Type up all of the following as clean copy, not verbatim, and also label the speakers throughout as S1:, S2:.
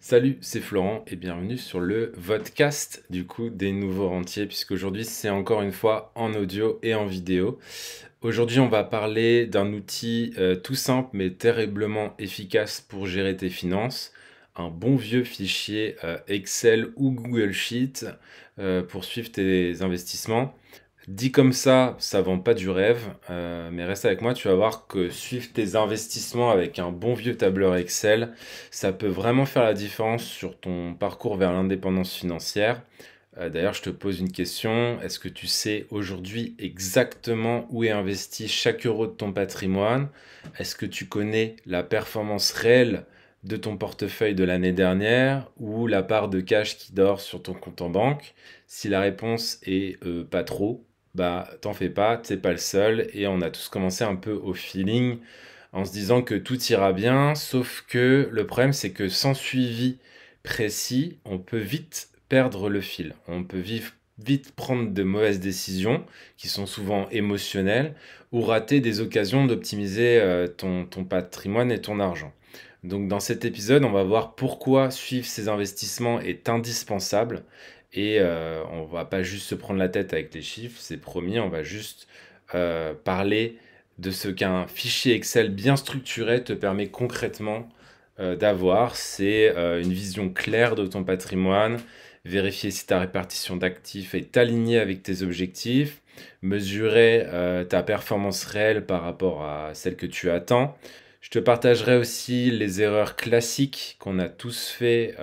S1: Salut, c'est Florent et bienvenue sur le vodcast du coup des nouveaux rentiers puisqu'aujourd'hui c'est encore une fois en audio et en vidéo. Aujourd'hui on va parler d'un outil tout simple mais terriblement efficace pour gérer tes finances, un bon vieux fichier Excel ou Google Sheet pour suivre tes investissements. Dit comme ça vend pas du rêve, mais reste avec moi, tu vas voir que suivre tes investissements avec un bon vieux tableur Excel, ça peut vraiment faire la différence sur ton parcours vers l'indépendance financière. D'ailleurs, je te pose une question, est-ce que tu sais aujourd'hui exactement où est investi chaque euro de ton patrimoine? Est-ce que tu connais la performance réelle de ton portefeuille de l'année dernière ou la part de cash qui dort sur ton compte en banque? Si la réponse est pas trop, bah, t'en fais pas, t'es pas le seul et on a tous commencé un peu au feeling en se disant que tout ira bien, sauf que le problème c'est que sans suivi précis, on peut vite perdre le fil. On peut vite prendre de mauvaises décisions qui sont souvent émotionnelles ou rater des occasions d'optimiser ton patrimoine et ton argent. Donc dans cet épisode, on va voir pourquoi suivre ses investissements est indispensable et on va pas juste se prendre la tête avec les chiffres, c'est promis, on va juste parler de ce qu'un fichier Excel bien structuré te permet concrètement d'avoir. C'est une vision claire de ton patrimoine, vérifier si ta répartition d'actifs est alignée avec tes objectifs, mesurer ta performance réelle par rapport à celle que tu attends. Je te partagerai aussi les erreurs classiques qu'on a tous fait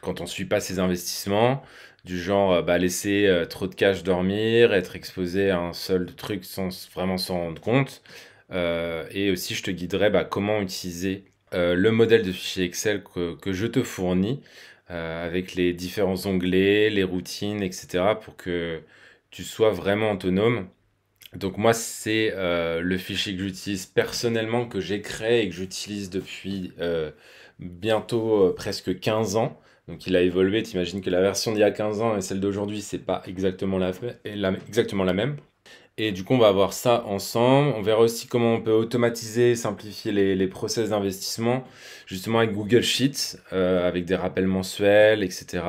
S1: quand on ne suit pas ses investissements, du genre laisser trop de cash dormir, être exposé à un seul truc sans vraiment s'en rendre compte. Et aussi, je te guiderai comment utiliser le modèle de fichier Excel que je te fournis avec les différents onglets, les routines, etc. pour que tu sois vraiment autonome. Donc moi, c'est le fichier que j'utilise personnellement, que j'ai créé et que j'utilise depuis bientôt presque 15 ans. Donc il a évolué, t'imagines que la version d'il y a 15 ans et celle d'aujourd'hui, c'est pas exactement exactement la même. Et du coup, on va voir ça ensemble. On verra aussi comment on peut automatiser, simplifier les process d'investissement, justement avec Google Sheets, avec des rappels mensuels, etc.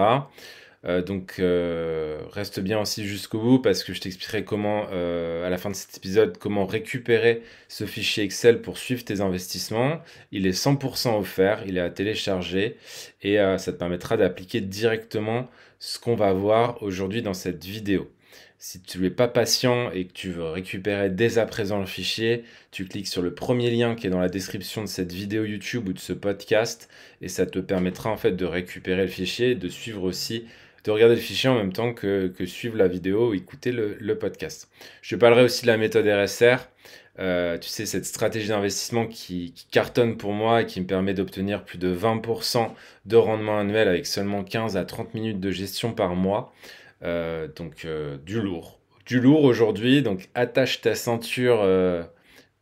S1: Reste bien aussi jusqu'au bout parce que je t'expliquerai comment, à la fin de cet épisode, comment récupérer ce fichier Excel pour suivre tes investissements. Il est 100% offert, il est à télécharger et ça te permettra d'appliquer directement ce qu'on va voir aujourd'hui dans cette vidéo. Si tu n'es pas patient et que tu veux récupérer dès à présent le fichier, tu cliques sur le premier lien qui est dans la description de cette vidéo YouTube ou de ce podcast et ça te permettra en fait de récupérer le fichier et de suivre aussi de regarder le fichier en même temps que suivre la vidéo ou écouter le podcast. Je te parlerai aussi de la méthode RSR. Tu sais, cette stratégie d'investissement qui cartonne pour moi et qui me permet d'obtenir plus de 20% de rendement annuel avec seulement 15 à 30 minutes de gestion par mois. Du lourd. Du lourd aujourd'hui, donc attache ta ceinture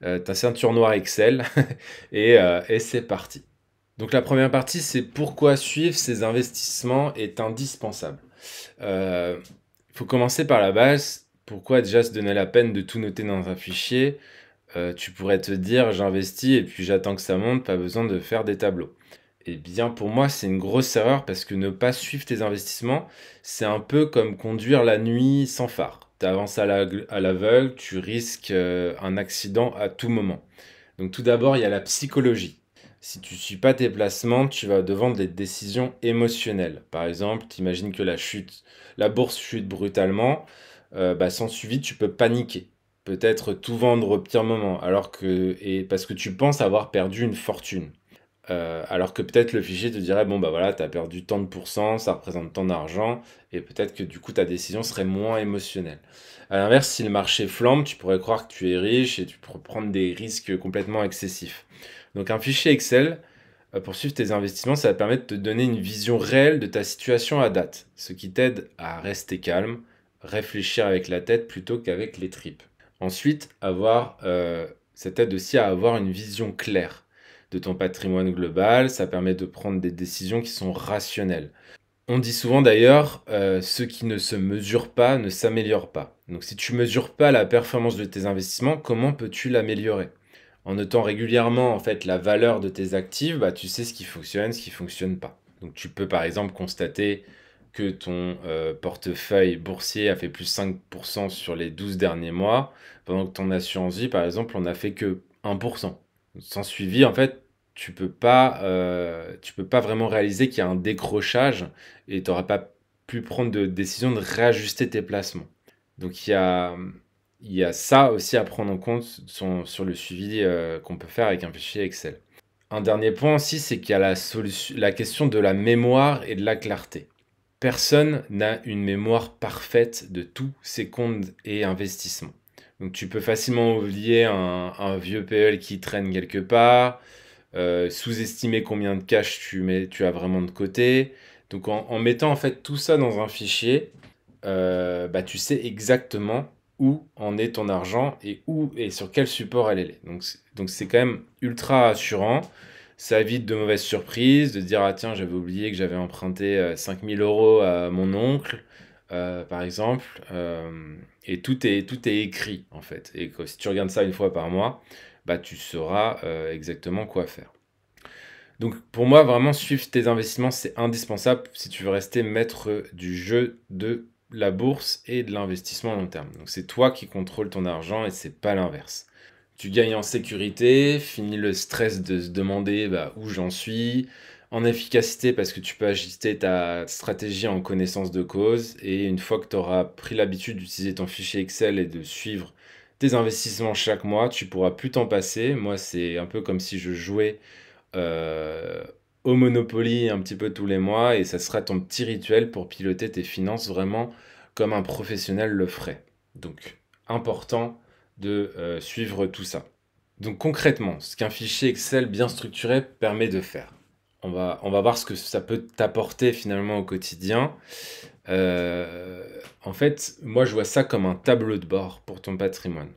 S1: noire Excel et c'est parti. Donc la première partie, c'est pourquoi suivre ces investissements est indispensable. Il faut commencer par la base. Pourquoi déjà se donner la peine de tout noter dans un fichier? Tu pourrais te dire, j'investis et puis j'attends que ça monte, pas besoin de faire des tableaux. Eh bien, pour moi, c'est une grosse erreur parce que ne pas suivre tes investissements, c'est un peu comme conduire la nuit sans phare. Tu avances à l'aveugle, tu risques un accident à tout moment. Donc tout d'abord, il y a la psychologie. Si tu ne suis pas tes placements, tu vas devoir des décisions émotionnelles. Par exemple, tu imagines que la bourse chute brutalement, sans suivi, tu peux paniquer. Peut-être tout vendre au pire moment, et parce que tu penses avoir perdu une fortune. Alors que peut-être le fichier te dirait, bon bah voilà, tu as perdu tant de pourcents, ça représente tant d'argent, et peut-être que du coup ta décision serait moins émotionnelle. À l'inverse, si le marché flambe, tu pourrais croire que tu es riche et tu pourrais prendre des risques complètement excessifs. Donc un fichier Excel, pour suivre tes investissements, ça va te permettre de te donner une vision réelle de ta situation à date, ce qui t'aide à rester calme, réfléchir avec la tête plutôt qu'avec les tripes. Ensuite, ça t'aide aussi à avoir une vision claire de ton patrimoine global, ça permet de prendre des décisions qui sont rationnelles. On dit souvent d'ailleurs, ce qui ne se mesure pas ne s'améliore pas. Donc si tu ne mesures pas la performance de tes investissements, comment peux-tu l'améliorer? En notant régulièrement en fait la valeur de tes actifs, bah, tu sais ce qui fonctionne pas. Donc tu peux par exemple constater que ton portefeuille boursier a fait plus 5% sur les 12 derniers mois, pendant que ton assurance vie, par exemple, on a fait que 1%. Sans suivi, en fait, tu peux pas vraiment réaliser qu'il y a un décrochage et tu n'auras pas pu prendre de décision de réajuster tes placements. Donc il y a ça aussi à prendre en compte sur le suivi qu'on peut faire avec un fichier Excel. Un dernier point aussi, c'est qu'il y a la question de la mémoire et de la clarté. Personne n'a une mémoire parfaite de tous ses comptes et investissements. Donc tu peux facilement oublier un vieux PL qui traîne quelque part, sous-estimer combien de cash tu as vraiment de côté. Donc en mettant en fait tout ça dans un fichier, bah, tu sais exactement où en est ton argent et où et sur quel support elle est. Donc c'est quand même ultra assurant. Ça évite de mauvaises surprises, de dire ah tiens j'avais oublié que j'avais emprunté 5000 euros à mon oncle, par exemple. Et tout est écrit en fait. Et que, si tu regardes ça une fois par mois, bah, tu sauras exactement quoi faire. Donc pour moi, vraiment, suivre tes investissements, c'est indispensable si tu veux rester maître du jeu de la bourse et de l'investissement à long terme. Donc c'est toi qui contrôles ton argent et c'est pas l'inverse. Tu gagnes en sécurité, finis le stress de se demander bah, où j'en suis, en efficacité parce que tu peux ajuster ta stratégie en connaissance de cause et une fois que tu auras pris l'habitude d'utiliser ton fichier Excel et de suivre tes investissements chaque mois, tu pourras plus t'en passer. Moi, c'est un peu comme si je jouais euh, au Monopoly un petit peu tous les mois et ça sera ton petit rituel pour piloter tes finances vraiment comme un professionnel le ferait. Donc, important de suivre tout ça. Donc concrètement, ce qu'un fichier Excel bien structuré permet de faire. On va voir ce que ça peut t'apporter finalement au quotidien. En fait, moi je vois ça comme un tableau de bord pour ton patrimoine.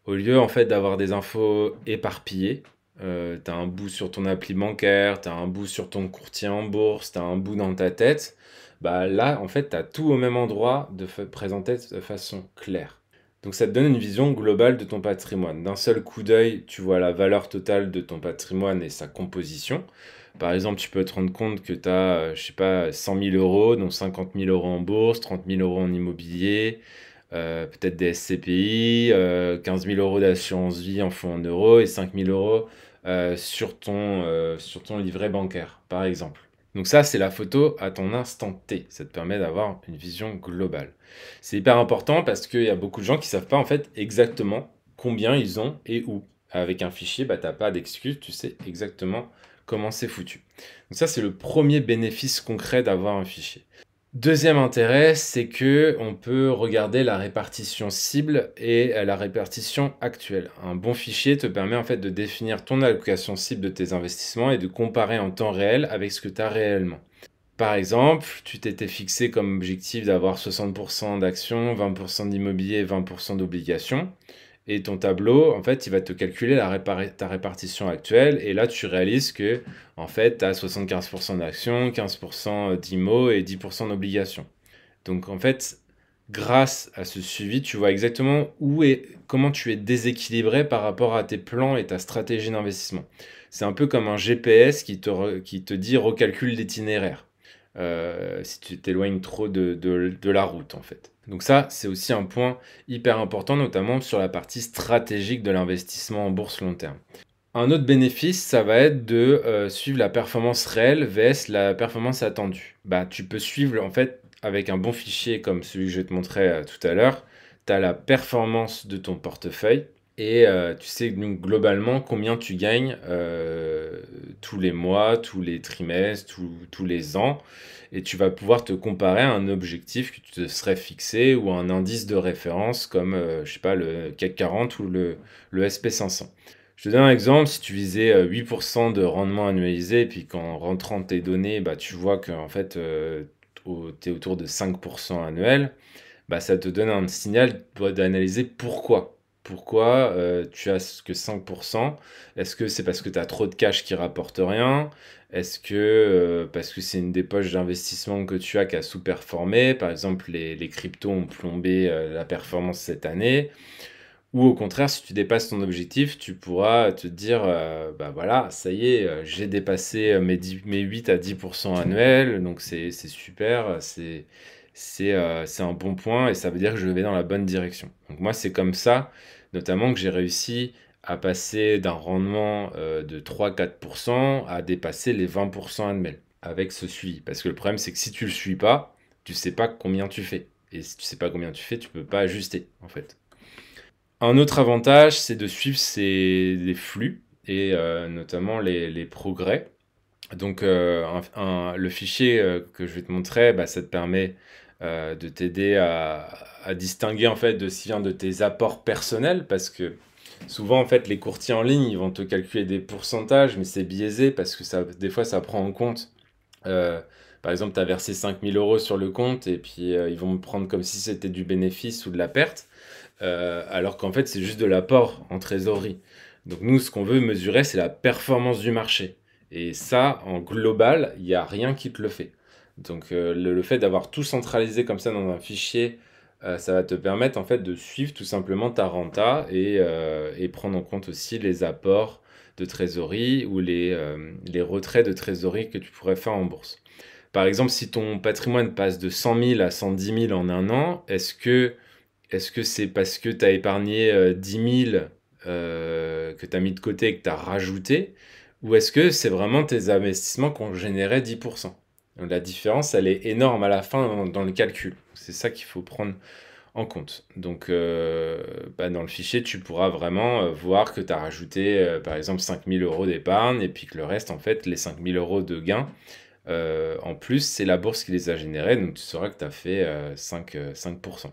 S1: Au lieu en fait d'avoir des infos éparpillées, tu as un bout sur ton appli bancaire, tu as un bout sur ton courtier en bourse, tu as un bout dans ta tête, bah là en fait tu as tout au même endroit présenté de façon claire. Donc ça te donne une vision globale de ton patrimoine. D'un seul coup d'œil, tu vois la valeur totale de ton patrimoine et sa composition. Par exemple, tu peux te rendre compte que tu as, je sais pas, 100 000 euros, dont 50 000 euros en bourse, 30 000 euros en immobilier, peut-être des SCPI, 15 000 euros d'assurance vie en fonds en euros et 5 000 euros sur ton livret bancaire, par exemple. Donc ça, c'est la photo à ton instant T. Ça te permet d'avoir une vision globale. C'est hyper important parce qu'il y a beaucoup de gens qui savent pas en fait exactement combien ils ont et où. Avec un fichier, bah, tu n'as pas d'excuse, tu sais exactement comment c'est foutu. Donc ça, c'est le premier bénéfice concret d'avoir un fichier. Deuxième intérêt, c'est que on peut regarder la répartition cible et la répartition actuelle. Un bon fichier te permet en fait de définir ton allocation cible de tes investissements et de comparer en temps réel avec ce que tu as réellement. Par exemple, tu t'étais fixé comme objectif d'avoir 60% d'actions, 20% d'immobilier et 20% d'obligations. Et ton tableau, en fait, il va te calculer ta répartition actuelle. Et là, tu réalises que, en fait, tu as 75% d'actions, 15% d'IMO et 10% d'obligations. Donc, en fait, grâce à ce suivi, tu vois exactement comment tu es déséquilibré par rapport à tes plans et ta stratégie d'investissement. C'est un peu comme un GPS qui te dit recalcule l'itinéraire. Si tu t'éloignes trop de la route, en fait. Donc ça, c'est aussi un point hyper important, notamment sur la partie stratégique de l'investissement en bourse long terme. Un autre bénéfice, ça va être de suivre la performance réelle vs la performance attendue. Bah, tu peux suivre, en fait, avec un bon fichier comme celui que je te montrais tout à l'heure, tu as la performance de ton portefeuille et tu sais donc, globalement combien tu gagnes tous les mois, tous les trimestres, tous les ans. Et tu vas pouvoir te comparer à un objectif que tu te serais fixé ou à un indice de référence comme, je sais pas, le CAC 40 ou le SP 500. Je te donne un exemple, si tu visais 8% de rendement annualisé, et puis qu'en rentrant tes données, bah, tu vois qu'en fait, tu es autour de 5% annuel, bah, ça te donne un signal d'analyser pourquoi. Pourquoi tu as que 5%? Est-ce que c'est parce que tu as trop de cash qui rapporte rien? Est-ce que parce que c'est une des poches d'investissement que tu as qui a sous-performé? Par exemple, les cryptos ont plombé la performance cette année. Ou au contraire, si tu dépasses ton objectif, tu pourras te dire, bah voilà, ça y est, j'ai dépassé mes 8 à 10% annuels, donc c'est super, c'est un bon point et ça veut dire que je vais dans la bonne direction. Donc moi, c'est comme ça, notamment que j'ai réussi à passer d'un rendement de 3-4% à dépasser les 20% annuels avec ce suivi. Parce que le problème, c'est que si tu le suis pas, tu sais pas combien tu fais. Et si tu sais pas combien tu fais, tu peux pas ajuster, en fait. Un autre avantage, c'est de suivre les flux et notamment les progrès. Donc, le fichier que je vais te montrer, bah, ça te permet de t'aider à distinguer en fait de s'il vient de tes apports personnels, parce que souvent en fait les courtiers en ligne ils vont te calculer des pourcentages, mais c'est biaisé parce que des fois ça prend en compte. euh, Par exemple, tu as versé 5 000 € sur le compte et puis ils vont me prendre comme si c'était du bénéfice ou de la perte, alors qu'en fait c'est juste de l'apport en trésorerie. Donc nous, ce qu'on veut mesurer, c'est la performance du marché. Et ça, en global, il n'y a rien qui te le fait. Donc le fait d'avoir tout centralisé comme ça dans un fichier, ça va te permettre en fait de suivre tout simplement ta renta et prendre en compte aussi les apports de trésorerie ou les retraits de trésorerie que tu pourrais faire en bourse. Par exemple, si ton patrimoine passe de 100 000 à 110 000 en un an, est-ce que c'est parce que tu as épargné 10 000 que tu as mis de côté et que tu as rajouté? Ou est-ce que c'est vraiment tes investissements qui ont généré 10%? Donc, la différence, elle est énorme à la fin dans le calcul. C'est ça qu'il faut prendre en compte. Donc, bah, dans le fichier, tu pourras vraiment voir que tu as rajouté, par exemple, 5 000 € d'épargne et puis que le reste, en fait, les 5 000 € de gains, en plus, c'est la bourse qui les a générés. Donc, tu sauras que tu as fait 5%.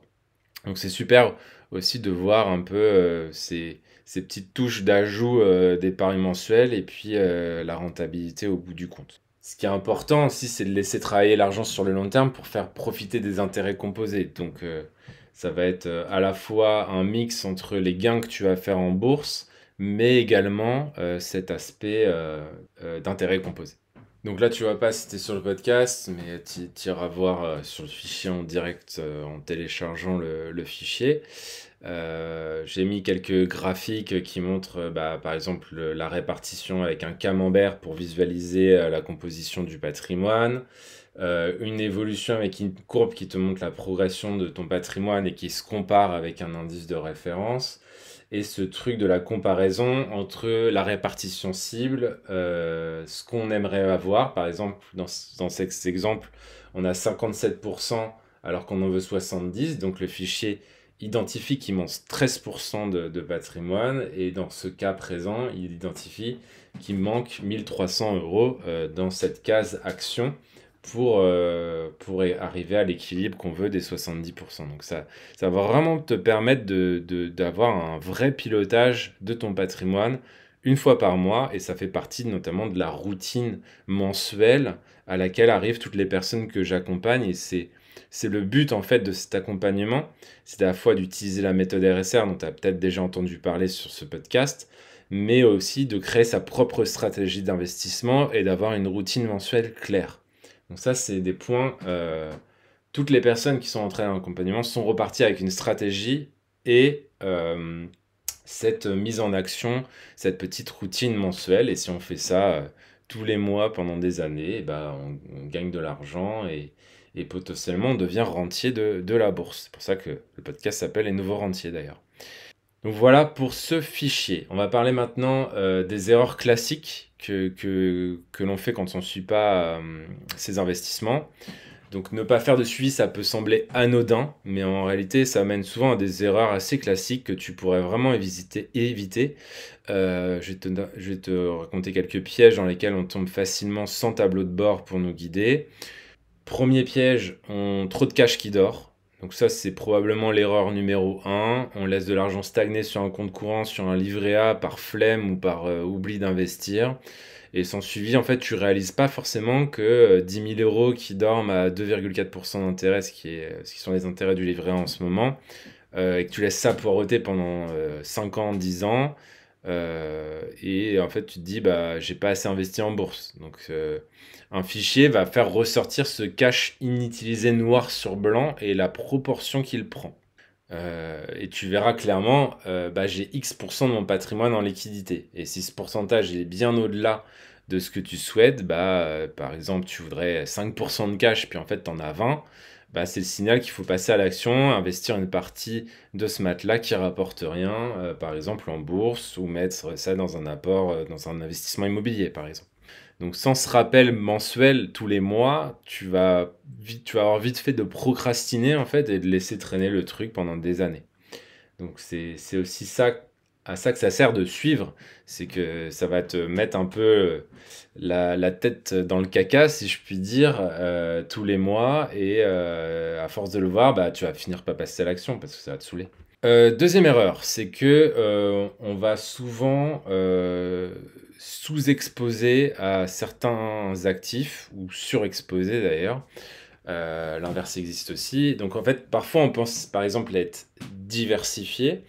S1: Donc c'est super aussi de voir un peu ces petites touches d'ajout d'épargne mensuelle et puis la rentabilité au bout du compte. Ce qui est important aussi, c'est de laisser travailler l'argent sur le long terme pour faire profiter des intérêts composés. Donc ça va être à la fois un mix entre les gains que tu vas faire en bourse, mais également cet aspect d'intérêt composé. Donc là, tu vois pas si tu es sur le podcast, mais tu iras voir sur le fichier en direct en téléchargeant le fichier. J'ai mis quelques graphiques qui montrent, bah, par exemple, la répartition avec un camembert pour visualiser la composition du patrimoine. Une évolution avec une courbe qui te montre la progression de ton patrimoine et qui se compare avec un indice de référence. Et ce truc de la comparaison entre la répartition cible, ce qu'on aimerait avoir. Par exemple, dans cet exemple, on a 57% alors qu'on en veut 70%. Donc le fichier identifie qu'il manque 13% de patrimoine. Et dans ce cas présent, il identifie qu'il manque 1 300 € dans cette case action pour arriver à l'équilibre qu'on veut des 70%. Donc ça va vraiment te permettre d'avoir un vrai pilotage de ton patrimoine une fois par mois, et ça fait partie notamment de la routine mensuelle à laquelle arrivent toutes les personnes que j'accompagne, et c'est le but en fait de cet accompagnement, c'est à la fois d'utiliser la méthode RSR dont tu as peut-être déjà entendu parler sur ce podcast, mais aussi de créer sa propre stratégie d'investissement et d'avoir une routine mensuelle claire. Donc ça, c'est des points. Toutes les personnes qui sont entrées en accompagnement sont reparties avec une stratégie et cette mise en action, cette petite routine mensuelle. Et si on fait ça tous les mois pendant des années, eh ben, on gagne de l'argent et potentiellement on devient rentier de la bourse. C'est pour ça que le podcast s'appelle Les Nouveaux Rentiers d'ailleurs. Donc voilà pour ce fichier. On va parler maintenant des erreurs classiques que l'on fait quand on ne suit pas ses investissements. Donc ne pas faire de suivi, ça peut sembler anodin, mais en réalité, ça amène souvent à des erreurs assez classiques que tu pourrais vraiment éviter. Je vais te raconter quelques pièges dans lesquels on tombe facilement sans tableau de bord pour nous guider. Premier piège, trop de cash qui dort. Donc ça, c'est probablement l'erreur numéro un. On laisse de l'argent stagner sur un compte courant, sur un livret A, par flemme ou par oubli d'investir. Et sans suivi, en fait, tu réalises pas forcément que 10 000 € qui dorment à 2,4% d'intérêt, ce qui sont les intérêts du livret A en ce moment, et que tu laisses ça poireauter pendant 5 ans, 10 ans, et en fait, tu te dis, bah, j'ai pas assez investi en bourse. Donc, un fichier va faire ressortir ce cash inutilisé noir sur blanc et la proportion qu'il prend. Et tu verras clairement, bah, j'ai X% de mon patrimoine en liquidité. Et si ce pourcentage est bien au-delà de ce que tu souhaites, bah, par exemple, tu voudrais 5% de cash, puis en fait, tu en as 20, bah, c'est le signal qu'il faut passer à l'action, investir une partie de ce matelas qui rapporte rien, par exemple en bourse, ou mettre ça dans un apport, dans un investissement immobilier, par exemple. Donc sans ce rappel mensuel tous les mois, tu vas avoir vite fait de procrastiner en fait et de laisser traîner le truc pendant des années. Donc c'est aussi ça, à ça que ça sert de suivre, c'est que ça va te mettre un peu la tête dans le caca, si je puis dire, tous les mois et à force de le voir, bah, tu vas finir par passer à l'action parce que ça va te saouler. Deuxième erreur, c'est que on va souvent sous-exposer à certains actifs, ou surexposer d'ailleurs. L'inverse existe aussi. Donc en fait, parfois on pense par exemple être diversifié,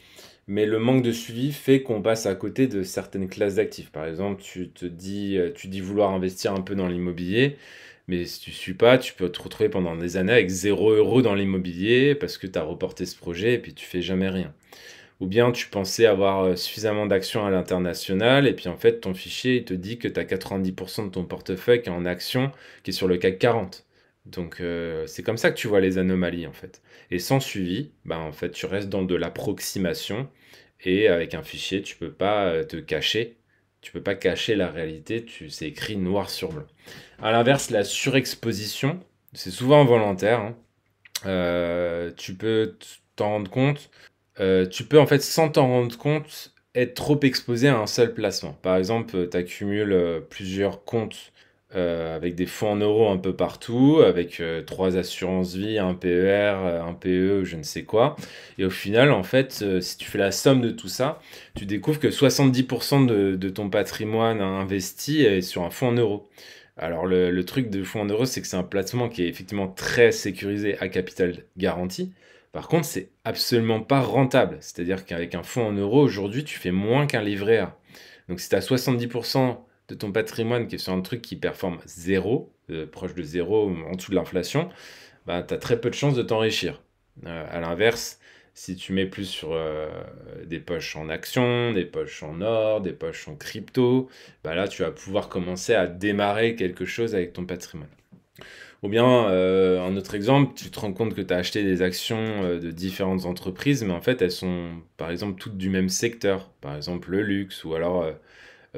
S1: mais le manque de suivi fait qu'on passe à côté de certaines classes d'actifs. Par exemple, tu dis vouloir investir un peu dans l'immobilier, mais si tu ne suis pas, tu peux te retrouver pendant des années avec 0 € dans l'immobilier parce que tu as reporté ce projet et puis tu fais jamais rien. Ou bien tu pensais avoir suffisamment d'actions à l'international et puis en fait ton fichier il te dit que tu as 90% de ton portefeuille qui est en actions qui est sur le CAC 40. Donc c'est comme ça que tu vois les anomalies en fait. Et sans suivi, bah, en fait tu restes dans de l'approximation et avec un fichier tu peux pas te cacher. Tu peux pas cacher la réalité, c'est écrit noir sur blanc. À l'inverse, la surexposition, c'est souvent volontaire, hein. Tu peux t'en rendre compte. Tu peux en fait, sans t'en rendre compte, être trop exposé à un seul placement. Par exemple, tu accumules plusieurs comptes avec des fonds en euros un peu partout, avec 3 assurances-vie, un PER, un PE, je ne sais quoi. Et au final, en fait, si tu fais la somme de tout ça, tu découvres que 70% de ton patrimoine investi est sur un fonds en euros. Alors le truc de fonds en euros, c'est que c'est un placement qui est effectivement très sécurisé à capital garanti. Par contre, c'est absolument pas rentable. C'est-à-dire qu'avec un fonds en euros, aujourd'hui, tu fais moins qu'un livret A. Donc si tu as 70% de ton patrimoine qui est sur un truc qui performe zéro, proche de zéro, en dessous de l'inflation, bah, tu as très peu de chances de t'enrichir. À l'inverse, si tu mets plus sur des poches en actions, des poches en or, des poches en crypto, bah là, tu vas pouvoir commencer à démarrer quelque chose avec ton patrimoine. Ou bien, un autre exemple, tu te rends compte que tu as acheté des actions de différentes entreprises, mais en fait, elles sont, par exemple, toutes du même secteur. Par exemple, le luxe, ou alors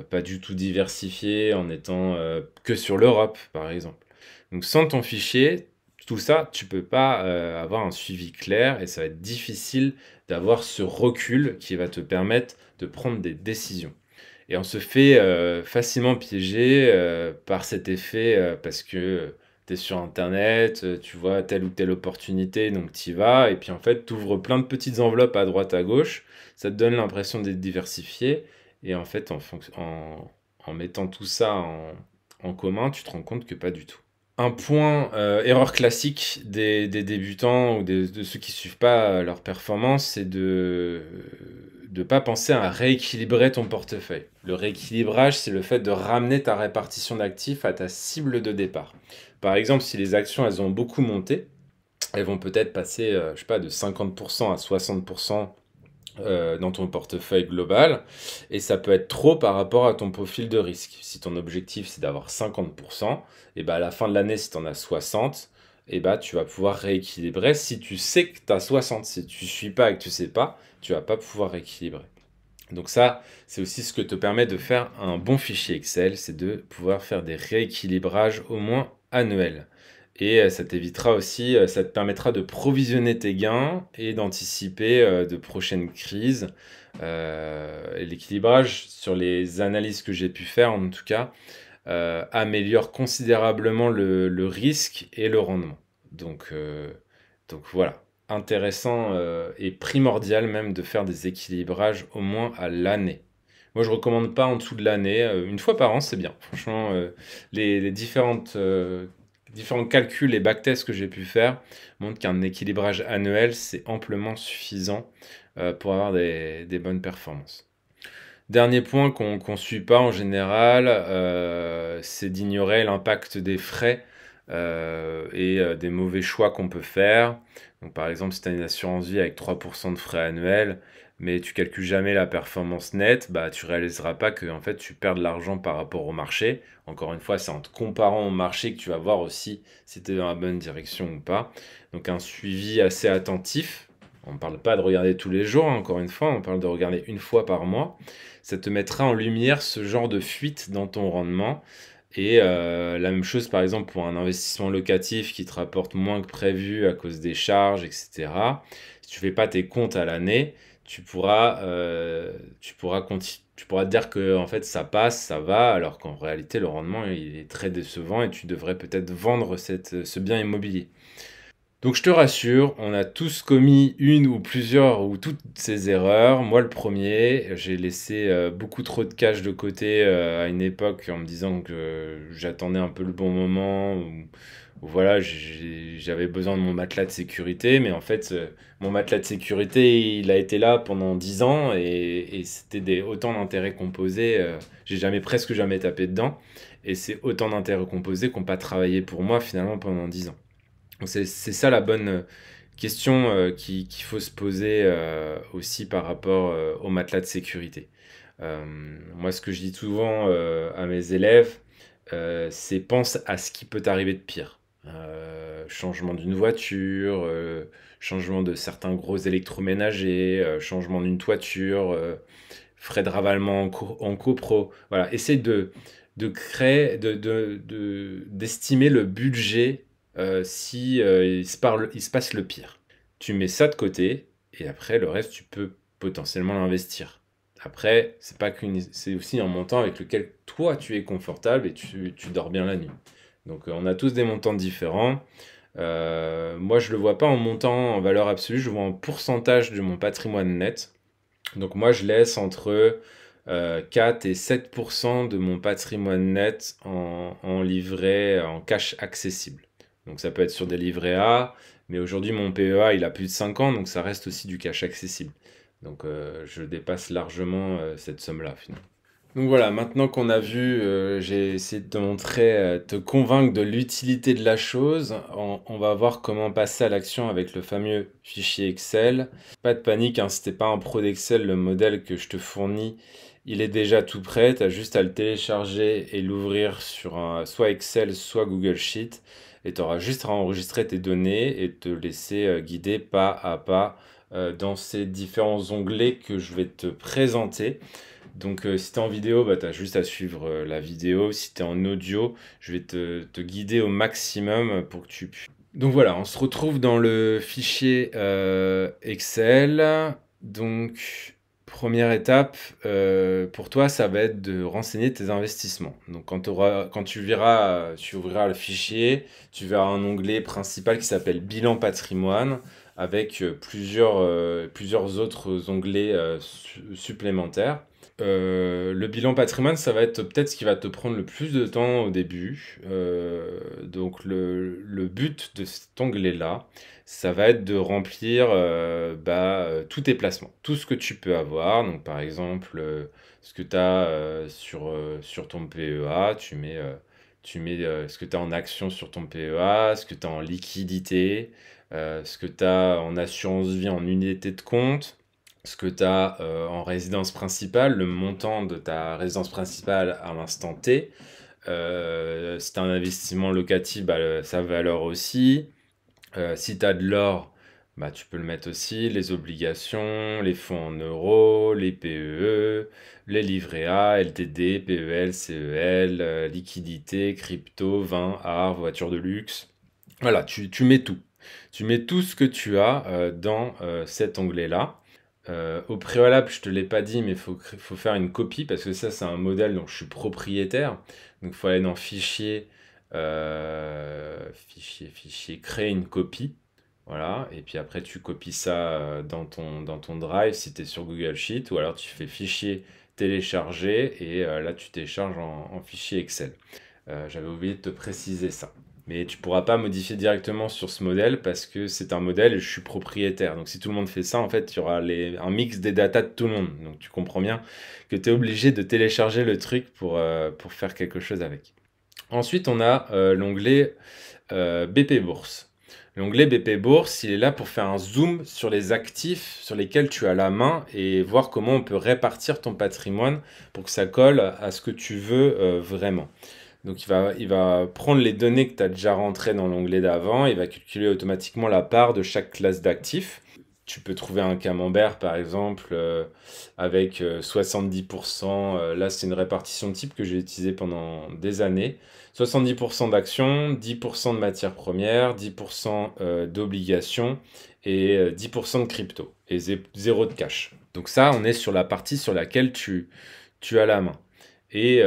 S1: pas du tout diversifiées en étant que sur l'Europe, par exemple. Donc, sans ton fichier, tout ça, tu peux pas avoir un suivi clair et ça va être difficile d'avoir ce recul qui va te permettre de prendre des décisions. Et on se fait facilement piéger par cet effet parce que tu es sur Internet, tu vois telle ou telle opportunité, donc tu y vas. Et puis en fait, tu ouvres plein de petites enveloppes à droite, à gauche. Ça te donne l'impression d'être diversifié. Et en fait, en mettant tout ça en commun, tu te rends compte que pas du tout. Un point, erreur classique des débutants ou de ceux qui suivent pas leur performance, c'est de ne pas penser à rééquilibrer ton portefeuille. Le rééquilibrage, c'est le fait de ramener ta répartition d'actifs à ta cible de départ. Par exemple, si les actions, elles ont beaucoup monté, elles vont peut-être passer, je sais pas, de 50% à 60% dans ton portefeuille global, et ça peut être trop par rapport à ton profil de risque. Si ton objectif c'est d'avoir 50%, et ben à la fin de l'année, si tu en as 60, et ben tu vas pouvoir rééquilibrer. Si tu sais que tu as 60, si tu ne suis pas et que tu sais pas, tu vas pas pouvoir rééquilibrer. Donc ça, c'est aussi ce que te permet de faire un bon fichier Excel, c'est de pouvoir faire des rééquilibrages au moins annuels. Et ça t'évitera aussi, ça te permettra de provisionner tes gains et d'anticiper de prochaines crises. Et l'équilibrage, sur les analyses que j'ai pu faire en tout cas, améliore considérablement le risque et le rendement. Donc, euh, donc voilà, intéressant et primordial même de faire des équilibrages au moins à l'année. Moi, je recommande pas en dessous de l'année. Une fois par an, c'est bien. Franchement, les différents calculs et backtests que j'ai pu faire montrent qu'un équilibrage annuel, c'est amplement suffisant pour avoir des bonnes performances. Dernier point qu'on ne suit pas en général, c'est d'ignorer l'impact des frais des mauvais choix qu'on peut faire. Donc par exemple, si tu as une assurance vie avec 3% de frais annuels, mais tu calcules jamais la performance nette, bah tu réaliseras pas que en fait tu perds de l'argent par rapport au marché. Encore une fois, c'est en te comparant au marché que tu vas voir aussi si tu es dans la bonne direction ou pas. Donc un suivi assez attentif. On ne parle pas de regarder tous les jours, hein, encore une fois, on parle de regarder une fois par mois. Ça te mettra en lumière ce genre de fuite dans ton rendement. Et la même chose, par exemple, pour un investissement locatif qui te rapporte moins que prévu à cause des charges, etc. Si tu fais pas tes comptes à l'année, tu pourras te dire que en fait ça passe, ça va, alors qu'en réalité le rendement il est très décevant et tu devrais peut-être vendre ce bien immobilier. Donc je te rassure, on a tous commis une ou plusieurs ou toutes ces erreurs. Moi le premier, j'ai laissé beaucoup trop de cash de côté à une époque en me disant que j'attendais un peu le bon moment ou voilà, j'avais besoin de mon matelas de sécurité, mais en fait mon matelas de sécurité il a été là pendant 10 ans et c'était autant d'intérêts composés, j'ai presque jamais tapé dedans et c'est autant d'intérêts composés qui n'ont pas travaillé pour moi finalement pendant 10 ans. Donc c'est ça la bonne question qu'il faut se poser aussi par rapport au matelas de sécurité. Moi, ce que je dis souvent à mes élèves, c'est pense à ce qui peut t'arriver de pire. Changement d'une voiture, changement de certains gros électroménagers, changement d'une toiture, frais de ravalement en copro. Voilà, essaye de créer, d'estimer le budget si il se passe le pire. Tu mets ça de côté et après le reste tu peux potentiellement l'investir. Après, c'est aussi un montant avec lequel toi tu es confortable et tu dors bien la nuit. Donc on a tous des montants différents. Moi je le vois pas en montant en valeur absolue, je le vois en pourcentage de mon patrimoine net. Donc moi, je laisse entre 4 et 7% de mon patrimoine net en livret, en cash accessible. Donc ça peut être sur des livrets A, mais aujourd'hui mon PEA il a plus de 5 ans, donc ça reste aussi du cash accessible. Donc je dépasse largement cette somme-là finalement. Donc voilà, maintenant qu'on a vu, j'ai essayé de te montrer, te convaincre de l'utilité de la chose. On va voir comment passer à l'action avec le fameux fichier Excel. Pas de panique, hein, si t'es pas un pro d'Excel, le modèle que je te fournis, il est déjà tout prêt. Tu as juste à le télécharger et l'ouvrir sur soit Excel, soit Google Sheet. Et tu auras juste à enregistrer tes données et te laisser guider pas à pas dans ces différents onglets que je vais te présenter. Donc si tu es en vidéo, bah, tu as juste à suivre la vidéo. Si tu es en audio, je vais te guider au maximum pour que tu puisses. Donc voilà, on se retrouve dans le fichier Excel. Donc première étape pour toi, ça va être de renseigner tes investissements. Donc quand tu verras, tu ouvriras le fichier, tu verras un onglet principal qui s'appelle Bilan patrimoine avec plusieurs autres onglets supplémentaires. Le bilan patrimoine, ça va être peut-être ce qui va te prendre le plus de temps au début. Donc le but de cet onglet-là, ça va être de remplir tous tes placements, tout ce que tu peux avoir. Donc par exemple, ce que tu as sur ton PEA, tu mets ce que tu as en action sur ton PEA, ce que tu as en liquidité, ce que tu as en assurance vie en unité de compte, ce que tu as en résidence principale, le montant de ta résidence principale à l'instant T. Si tu as un investissement locatif, bah, sa valeur aussi. Si tu as de l'or, bah, tu peux le mettre aussi. Les obligations, les fonds en euros, les PEE, les livrets A, LTD, PEL, CEL, liquidité, crypto, vin, art, voiture de luxe. Voilà, tu mets tout. Tu mets tout ce que tu as dans cet onglet-là. Au préalable, je te l'ai pas dit, mais faut faire une copie parce que ça, c'est un modèle dont je suis propriétaire. Donc, il faut aller dans Fichier, Fichier, créer une copie. Voilà. Et puis après, tu copies ça dans ton Drive si tu es sur Google Sheet ou alors tu fais Fichier, télécharger et là, tu télécharges en fichier Excel. J'avais oublié de te préciser ça. Mais tu pourras pas modifier directement sur ce modèle parce que c'est un modèle et je suis propriétaire. Donc si tout le monde fait ça, en fait, il y aura un mix des datas de tout le monde. Donc tu comprends bien que tu es obligé de télécharger le truc pour faire quelque chose avec. Ensuite, on a l'onglet BP Bourse. L'onglet BP Bourse, il est là pour faire un zoom sur les actifs sur lesquels tu as la main et voir comment on peut répartir ton patrimoine pour que ça colle à ce que tu veux vraiment. Donc il va prendre les données que tu as déjà rentrées dans l'onglet d'avant, il va calculer automatiquement la part de chaque classe d'actifs. Tu peux trouver un camembert par exemple avec 70%, là c'est une répartition type que j'ai utilisée pendant des années. 70% d'actions, 10% de matières premières, 10% d'obligations et 10% de crypto et zéro de cash. Donc ça, on est sur la partie sur laquelle tu as la main. Et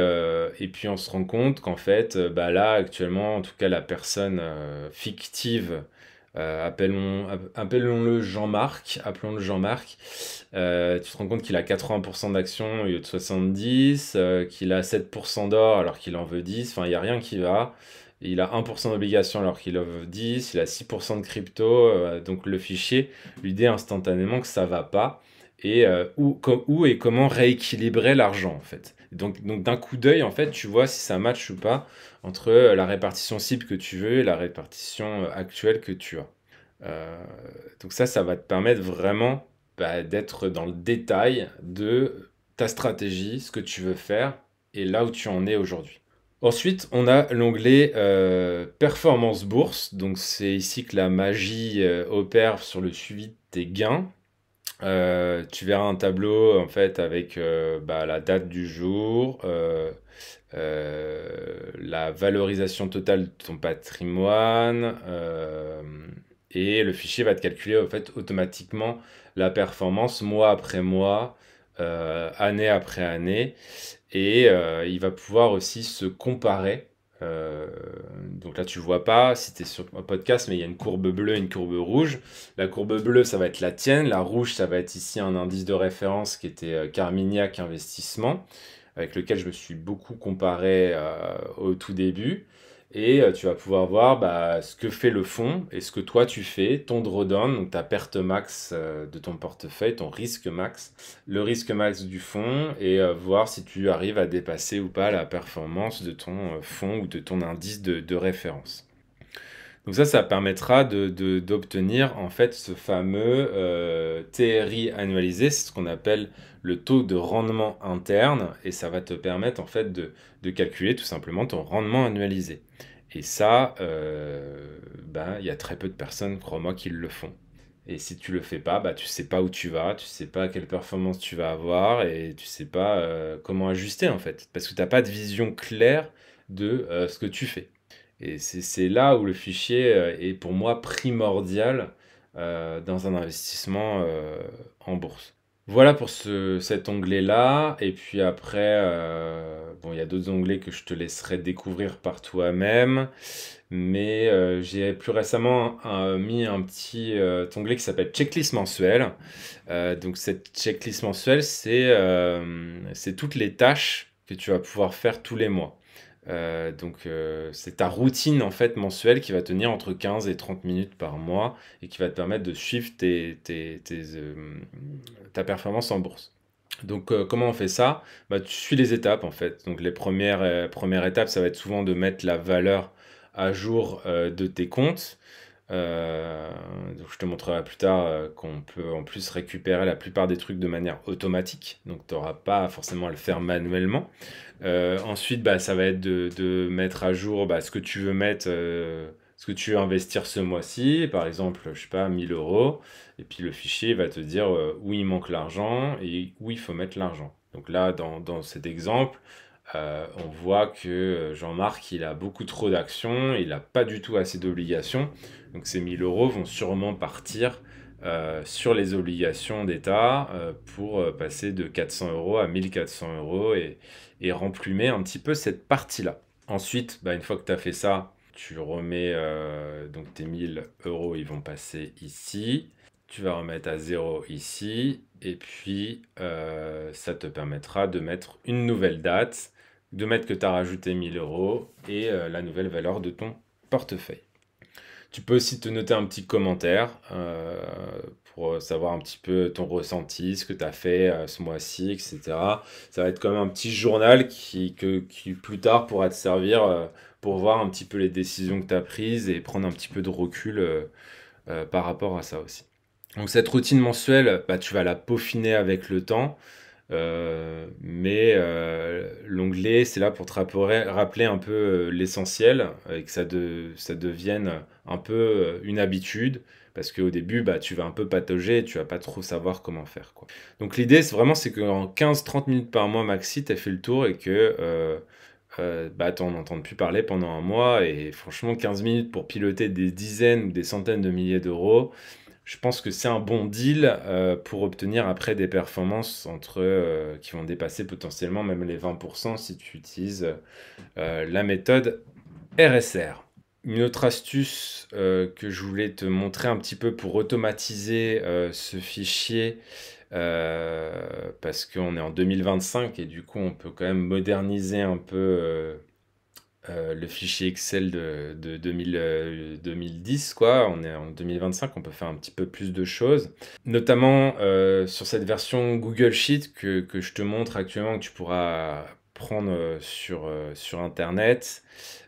S1: puis on se rend compte qu'en fait, bah là actuellement, en tout cas la personne fictive, appelons-le Jean-Marc, appelons-le Jean-Marc, tu te rends compte qu'il a 80% d'actions au lieu de 70, qu'il a 7% d'or alors qu'il en veut 10, enfin il n'y a rien qui va. Il a 1% d'obligations alors qu'il en veut 10, il a 6% de crypto, donc le fichier lui dit instantanément que ça va pas et où et comment rééquilibrer l'argent en fait. Donc d'un coup d'œil, en fait, tu vois si ça match ou pas entre la répartition cible que tu veux et la répartition actuelle que tu as. Euh, donc ça va te permettre vraiment d'être dans le détail de ta stratégie, ce que tu veux faire et là où tu en es aujourd'hui. Ensuite, on a l'onglet Performance Bourse. Donc c'est ici que la magie opère sur le suivi de tes gains. Tu verras un tableau en fait avec la date du jour, la valorisation totale de ton patrimoine, et le fichier va te calculer en fait automatiquement la performance mois après mois, année après année, et il va pouvoir aussi se comparer. Euh, donc là, tu le vois pas si tu es sur un podcast, mais il y a une courbe bleue et une courbe rouge. La courbe bleue, ça va être la tienne. La rouge, ça va être ici un indice de référence qui était Carmignac Investissement, avec lequel je me suis beaucoup comparé au tout début. Et tu vas pouvoir voir ce que fait le fonds et ce que toi tu fais, ton drawdown, donc ta perte max de ton portefeuille, ton risque max, le risque max du fonds et voir si tu arrives à dépasser ou pas la performance de ton fonds ou de ton indice de référence. Donc ça permettra d'obtenir en fait ce fameux TRI annualisé, c'est ce qu'on appelle le taux de rendement interne, et ça va te permettre en fait de calculer tout simplement ton rendement annualisé. Et ça, il y a très peu de personnes, crois-moi, qui le font. Et si tu le fais pas, tu sais pas où tu vas, tu sais pas quelle performance tu vas avoir, et tu sais pas comment ajuster en fait, parce que tu n'as pas de vision claire de ce que tu fais. Et c'est là où le fichier est pour moi primordial dans un investissement en bourse. Voilà pour cet onglet-là. Et puis après, bon, il y a d'autres onglets que je te laisserai découvrir par toi-même. Mais j'ai plus récemment mis un petit onglet qui s'appelle Checklist mensuelle. Donc cette checklist mensuelle, c'est toutes les tâches que tu vas pouvoir faire tous les mois. C'est ta routine en fait mensuelle qui va tenir entre 15 et 30 minutes par mois et qui va te permettre de suivre ta performance en bourse. Donc comment on fait ça? Tu suis les étapes en fait. Donc les premières étapes, ça va être souvent de mettre la valeur à jour de tes comptes. Donc je te montrerai plus tard qu'on peut en plus récupérer la plupart des trucs de manière automatique. Donc tu n'auras pas forcément à le faire manuellement. Ensuite, ça va être de mettre à jour ce que tu veux mettre, ce que tu veux investir ce mois-ci. Par exemple, je sais pas, 1000 euros. Et puis le fichier va te dire où il manque l'argent et où il faut mettre l'argent. Donc là, dans cet exemple, on voit que Jean-Marc, il a beaucoup trop d'actions, il n'a pas du tout assez d'obligations. Donc ces 1000 euros vont sûrement partir sur les obligations d'État pour passer de 400 euros à 1400 euros et remplumer un petit peu cette partie-là. Ensuite, une fois que tu as fait ça, tu remets donc tes 1000 euros, ils vont passer ici. Tu vas remettre à 0 ici. Et puis, ça te permettra de mettre une nouvelle date, de mettre que tu as rajouté 1000 euros et la nouvelle valeur de ton portefeuille. Tu peux aussi te noter un petit commentaire pour savoir un petit peu ton ressenti, ce que tu as fait ce mois-ci, etc. Ça va être comme un petit journal qui plus tard pourra te servir pour voir un petit peu les décisions que tu as prises et prendre un petit peu de recul par rapport à ça aussi. Donc cette routine mensuelle, bah, tu vas la peaufiner avec le temps. Mais l'onglet, c'est là pour te rappeler un peu l'essentiel et que ça devienne un peu une habitude. Parce qu'au début, bah, tu vas un peu patauger et tu vas pas trop savoir comment faire, quoi. Donc l'idée, c'est qu'en 15-30 minutes par mois maxi, tu as fait le tour et que bah, tu n'en entends plus parler pendant un mois. Et franchement, 15 minutes pour piloter des dizaines ou des centaines de milliers d'euros, je pense que c'est un bon deal pour obtenir après des performances qui vont dépasser potentiellement même les 20% si tu utilises la méthode RSR. Une autre astuce que je voulais te montrer un petit peu pour automatiser ce fichier, parce qu'on est en 2025 et du coup on peut quand même moderniser un peu le fichier Excel de 2010, quoi. On est en 2025, on peut faire un petit peu plus de choses. Notamment sur cette version Google Sheet que je te montre actuellement, que tu pourras prendre sur Internet.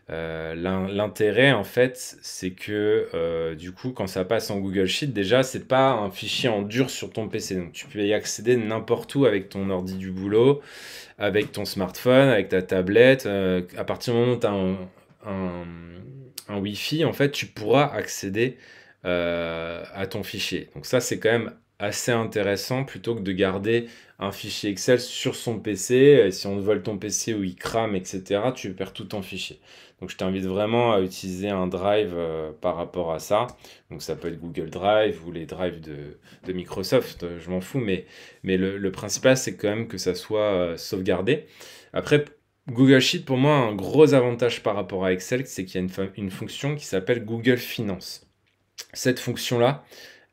S1: L'intérêt, en fait, c'est que du coup, quand ça passe en Google Sheet, déjà, c'est pas un fichier en dur sur ton PC. Donc, tu peux y accéder n'importe où avec ton ordi du boulot, avec ton smartphone, avec ta tablette. À partir du moment où tu as un Wi-Fi, en fait, tu pourras accéder à ton fichier. Donc ça, c'est quand même assez intéressant plutôt que de garder un fichier Excel sur son PC. Et si on te vole ton PC ou il crame, etc., tu perds tout ton fichier. Donc je t'invite vraiment à utiliser un drive par rapport à ça. Donc ça peut être Google Drive ou les drives de Microsoft, je m'en fous, mais le principal, c'est quand même que ça soit sauvegardé. Après, Google Sheet, pour moi, a un gros avantage par rapport à Excel, c'est qu'il y a une fonction qui s'appelle Google Finance. Cette fonction-là,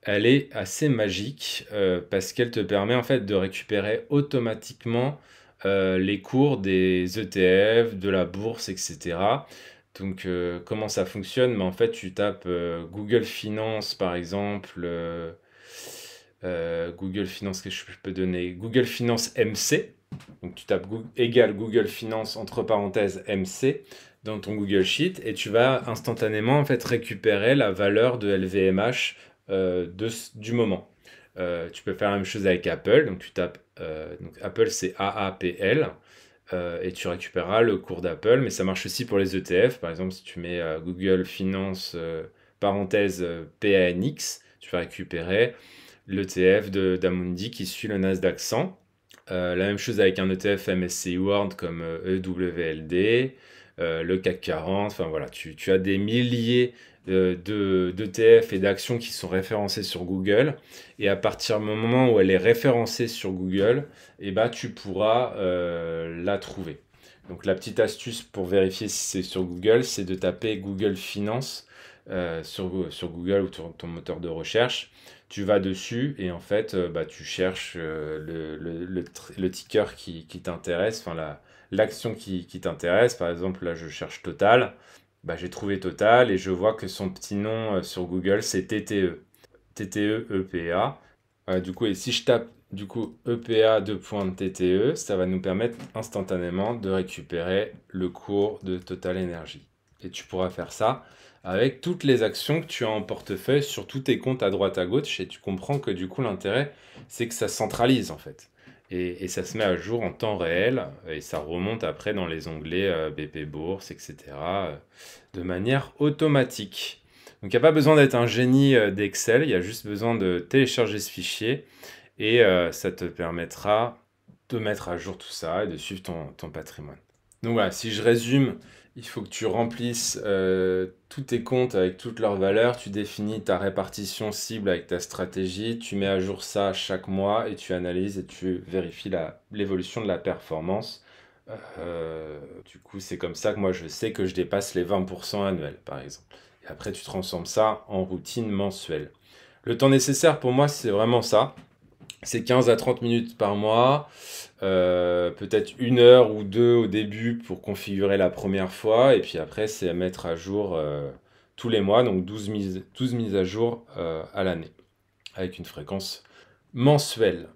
S1: elle est assez magique parce qu'elle te permet en fait de récupérer automatiquement les cours des ETF, de la bourse, etc. Donc comment ça fonctionne? Mais en fait, tu tapes Google Finance par exemple, Google Finance, qu'est-ce que je peux donner? Google Finance MC. Donc tu tapes égal Google Finance entre parenthèses MC dans ton Google Sheet et tu vas instantanément en fait récupérer la valeur de LVMH du moment. Tu peux faire la même chose avec Apple. Donc tu tapes donc Apple, c'est AAPL. Et tu récupéreras le cours d'Apple, mais ça marche aussi pour les ETF. Par exemple, si tu mets Google Finance parenthèse PANX, tu vas récupérer l'ETF d'Amundi qui suit le Nasdaq 100. La même chose avec un ETF MSCI World comme EWLD, le CAC 40. Enfin voilà, tu as des milliers d'ETF et d'actions qui sont référencées sur Google. Et à partir du moment où elle est référencée sur Google, eh ben, tu pourras la trouver. Donc la petite astuce pour vérifier si c'est sur Google, c'est de taper Google Finance sur Google ou ton moteur de recherche. Tu vas dessus et en fait, bah, tu cherches le ticker qui t'intéresse, enfin l'action qui t'intéresse. Par exemple, là, je cherche Total. Bah, j'ai trouvé Total et je vois que son petit nom sur Google, c'est TTE. TTE EPA. Du coup, et si je tape du coup EPA TTE, ça va nous permettre instantanément de récupérer le cours de Total Energy. Et tu pourras faire ça avec toutes les actions que tu as en portefeuille sur tous tes comptes à droite à gauche. Et tu comprends que du coup, l'intérêt, c'est que ça centralise en fait. Et ça se met à jour en temps réel et ça remonte après dans les onglets BP Bourse, etc. De manière automatique. Donc il n'y a pas besoin d'être un génie d'Excel, il y a juste besoin de télécharger ce fichier et ça te permettra de mettre à jour tout ça et de suivre ton patrimoine. Donc voilà, si je résume, il faut que tu remplisses tous tes comptes avec toutes leurs valeurs, tu définis ta répartition cible avec ta stratégie, tu mets à jour ça chaque mois et tu analyses et tu vérifies l'évolution de la performance. Du coup, c'est comme ça que moi je sais que je dépasse les 20% annuels, par exemple. Et après, tu transformes ça en routine mensuelle. Le temps nécessaire pour moi, c'est vraiment ça. C'est 15 à 30 minutes par mois, peut-être 1 heure ou 2 au début pour configurer la première fois, et puis après, c'est à mettre à jour tous les mois, donc 12 mises à jour à l'année, avec une fréquence mensuelle.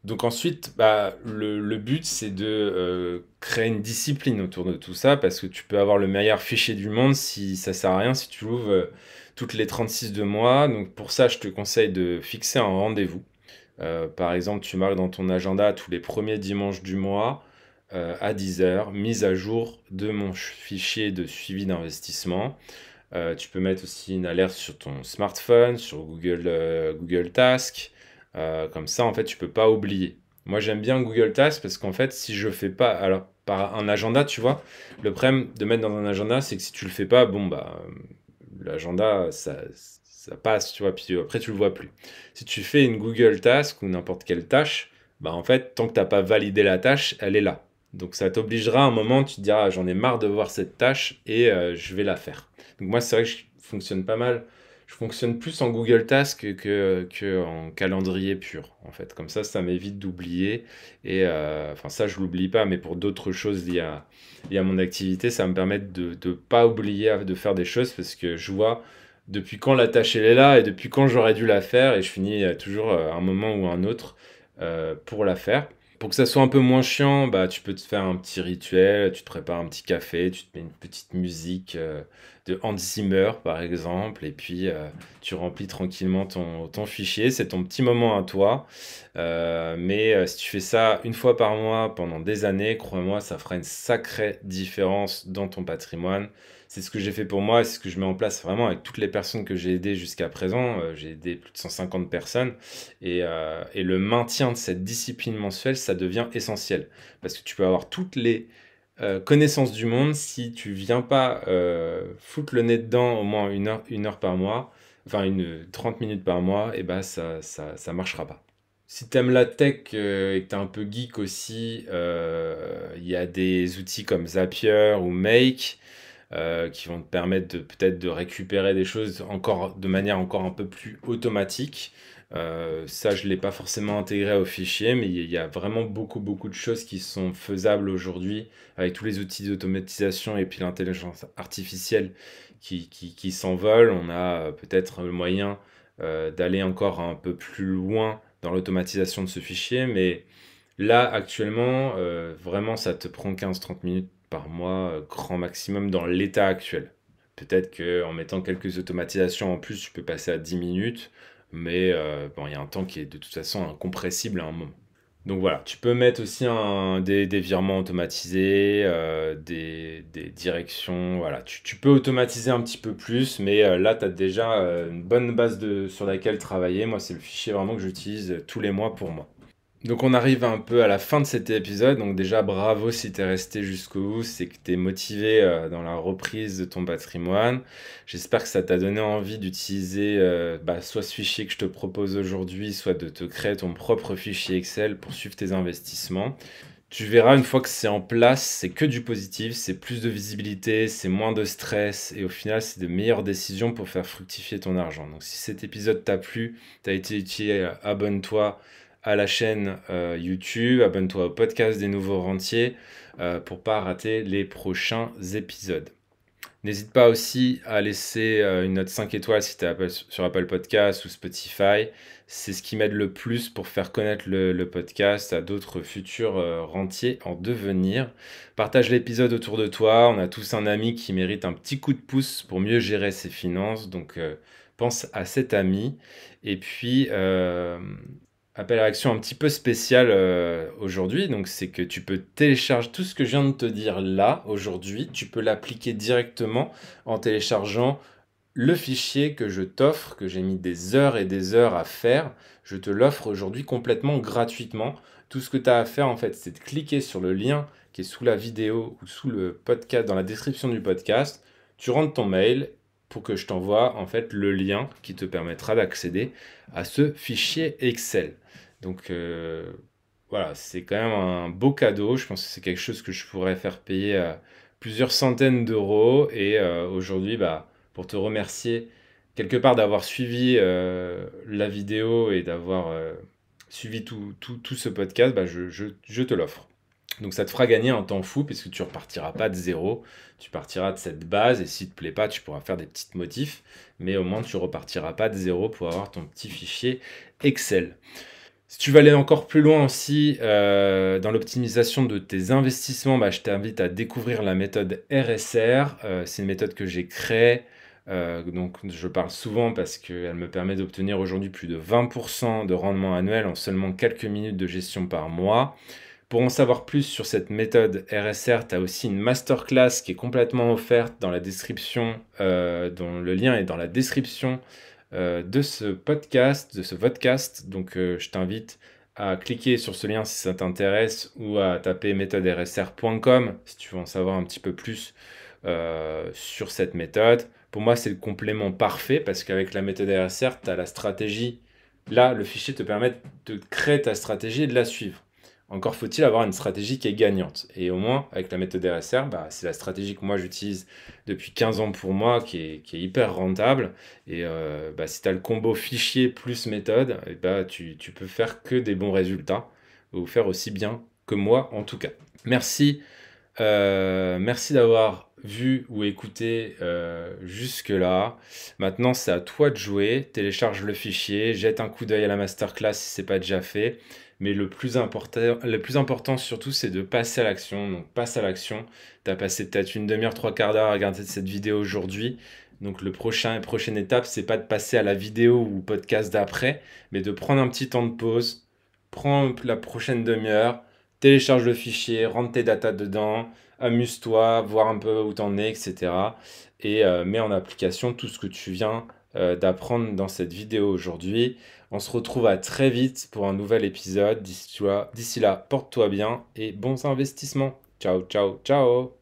S1: Donc ensuite, bah, le but, c'est de créer une discipline autour de tout ça, parce que tu peux avoir le meilleur fichier du monde si ça sert à rien si tu l'ouvres toutes les 36 de mois. Donc pour ça, je te conseille de fixer un rendez-vous. Par exemple, tu marques dans ton agenda tous les premiers dimanches du mois à 10 heures, mise à jour de mon fichier de suivi d'investissement. Tu peux mettre aussi une alerte sur ton smartphone, sur Google Task. Comme ça, en fait, tu peux pas oublier. Moi, j'aime bien Google Task parce qu'en fait, si je fais pas, alors par un agenda, tu vois, le problème de mettre dans un agenda, c'est que si tu le fais pas, bon bah, l'agenda, ça passe, tu vois, puis après tu le vois plus. Si tu fais une Google Task ou n'importe quelle tâche, bah en fait, tant que t'as pas validé la tâche, elle est là. Donc ça t'obligera à un moment, tu te diras, ah, j'en ai marre de voir cette tâche et je vais la faire. Donc moi, c'est vrai que je fonctionne pas mal. Je fonctionne plus en Google Task que en calendrier pur, en fait. Comme ça m'évite d'oublier. Et enfin, ça, je l'oublie pas, mais pour d'autres choses liées à mon activité, ça me permet de ne pas oublier de faire des choses parce que je vois depuis quand la tâche elle est là et depuis quand j'aurais dû la faire et je finis toujours un moment ou un autre pour la faire. Pour que ça soit un peu moins chiant, bah, tu peux te faire un petit rituel, tu te prépares un petit café, tu te mets une petite musique de Hans Zimmer par exemple, et puis tu remplis tranquillement ton fichier, c'est ton petit moment à toi. Mais si tu fais ça une fois par mois pendant des années, crois-moi, ça fera une sacrée différence dans ton patrimoine. C'est ce que j'ai fait pour moi, c'est ce que je mets en place vraiment avec toutes les personnes que j'ai aidées jusqu'à présent. J'ai aidé plus de 150 personnes. Et le maintien de cette discipline mensuelle, ça devient essentiel. Parce que tu peux avoir toutes les connaissances du monde, si tu viens pas foutre le nez dedans au moins une heure par mois, enfin 30 minutes par mois, et ben ça marchera pas. Si t'aimes la tech et que t'es un peu geek aussi, il y a des outils comme Zapier ou Make qui vont te permettre de peut-être de récupérer des choses encore de manière encore un peu plus automatique. Ça, je ne l'ai pas forcément intégré au fichier, mais il y a vraiment beaucoup de choses qui sont faisables aujourd'hui avec tous les outils d'automatisation et puis l'intelligence artificielle qui s'envolent. On a peut-être le moyen d'aller encore un peu plus loin dans l'automatisation de ce fichier, mais là, actuellement, vraiment, ça te prend 15-30 minutes par mois, grand maximum dans l'état actuel. Peut-être qu'en mettant quelques automatisations en plus, tu peux passer à 10 minutes, mais bon, il y a un temps qui est de toute façon incompressible à un moment. Donc voilà, tu peux mettre aussi des virements automatisés, des directions, voilà. Tu peux automatiser un petit peu plus, mais là, tu as déjà une bonne base sur laquelle travailler. Moi, c'est le fichier vraiment que j'utilise tous les mois pour moi. Donc on arrive un peu à la fin de cet épisode. Donc déjà bravo si t'es resté jusqu'au bout, c'est que t'es motivé dans la reprise de ton patrimoine. J'espère que ça t'a donné envie d'utiliser soit ce fichier que je te propose aujourd'hui, soit de te créer ton propre fichier Excel pour suivre tes investissements. Tu verras une fois que c'est en place, c'est que du positif, c'est plus de visibilité, c'est moins de stress et au final c'est de meilleures décisions pour faire fructifier ton argent. Donc si cet épisode t'a plu, t'as été utile, abonne-toi à la chaîne YouTube, abonne-toi au podcast des nouveaux rentiers pour pas rater les prochains épisodes. N'hésite pas aussi à laisser une note 5 étoiles si tu es sur Apple Podcast ou Spotify. C'est ce qui m'aide le plus pour faire connaître le podcast à d'autres futurs rentiers en devenir. Partage l'épisode autour de toi. On a tous un ami qui mérite un petit coup de pouce pour mieux gérer ses finances. Donc pense à cet ami. Et puis appel à action un petit peu spécial aujourd'hui, donc c'est que tu peux télécharger tout ce que je viens de te dire là, aujourd'hui, tu peux l'appliquer directement en téléchargeant le fichier que je t'offre, que j'ai mis des heures et des heures à faire. Je te l'offre aujourd'hui complètement gratuitement. Tout ce que tu as à faire en fait, c'est de cliquer sur le lien qui est sous la vidéo ou sous le podcast, dans la description du podcast. Tu rentres ton mail pour que je t'envoie en fait le lien qui te permettra d'accéder à ce fichier Excel. Donc voilà, c'est quand même un beau cadeau. Je pense que c'est quelque chose que je pourrais faire payer à plusieurs centaines d'euros. Et aujourd'hui, bah, pour te remercier quelque part d'avoir suivi la vidéo et d'avoir suivi tout ce podcast, bah, je te l'offre. Donc ça te fera gagner un temps fou puisque tu repartiras pas de zéro, tu partiras de cette base et s'il te plaît pas, tu pourras faire des petites motifs, mais au moins tu repartiras pas de zéro pour avoir ton petit fichier Excel. Si tu veux aller encore plus loin aussi dans l'optimisation de tes investissements, bah, je t'invite à découvrir la méthode RSR. C'est une méthode que j'ai créée, donc je parle souvent parce qu'elle me permet d'obtenir aujourd'hui plus de 20% de rendement annuel en seulement quelques minutes de gestion par mois. Pour en savoir plus sur cette méthode RSR, tu as aussi une masterclass qui est complètement offerte dans la description, dont le lien est dans la description de ce podcast, de ce vodcast. Donc, je t'invite à cliquer sur ce lien si ça t'intéresse ou à taper méthodersr.com si tu veux en savoir un petit peu plus sur cette méthode. Pour moi, c'est le complément parfait parce qu'avec la méthode RSR, tu as la stratégie. Là, le fichier te permet de créer ta stratégie et de la suivre. Encore faut-il avoir une stratégie qui est gagnante. Et au moins, avec la méthode RSR, bah, c'est la stratégie que moi j'utilise depuis 15 ans pour moi, qui est hyper rentable. Et bah, si tu as le combo fichier plus méthode, et bah, tu peux faire que des bons résultats, ou faire aussi bien que moi en tout cas. Merci, merci d'avoir vu ou écouté jusque-là. Maintenant, c'est à toi de jouer. Télécharge le fichier, jette un coup d'œil à la masterclass si ce n'est pas déjà fait. Mais le plus important surtout, c'est de passer à l'action. Donc, passe à l'action. Tu as passé peut-être une demi-heure, trois quarts d'heure à regarder cette vidéo aujourd'hui. Donc, prochaine étape, c'est pas de passer à la vidéo ou au podcast d'après, mais de prendre un petit temps de pause. Prends la prochaine demi-heure, télécharge le fichier, rentre tes datas dedans, amuse-toi, voir un peu où t'en es, etc. Et mets en application tout ce que tu viens d'apprendre dans cette vidéo aujourd'hui. On se retrouve à très vite pour un nouvel épisode. D'ici là, porte-toi bien et bons investissements. Ciao, ciao, ciao!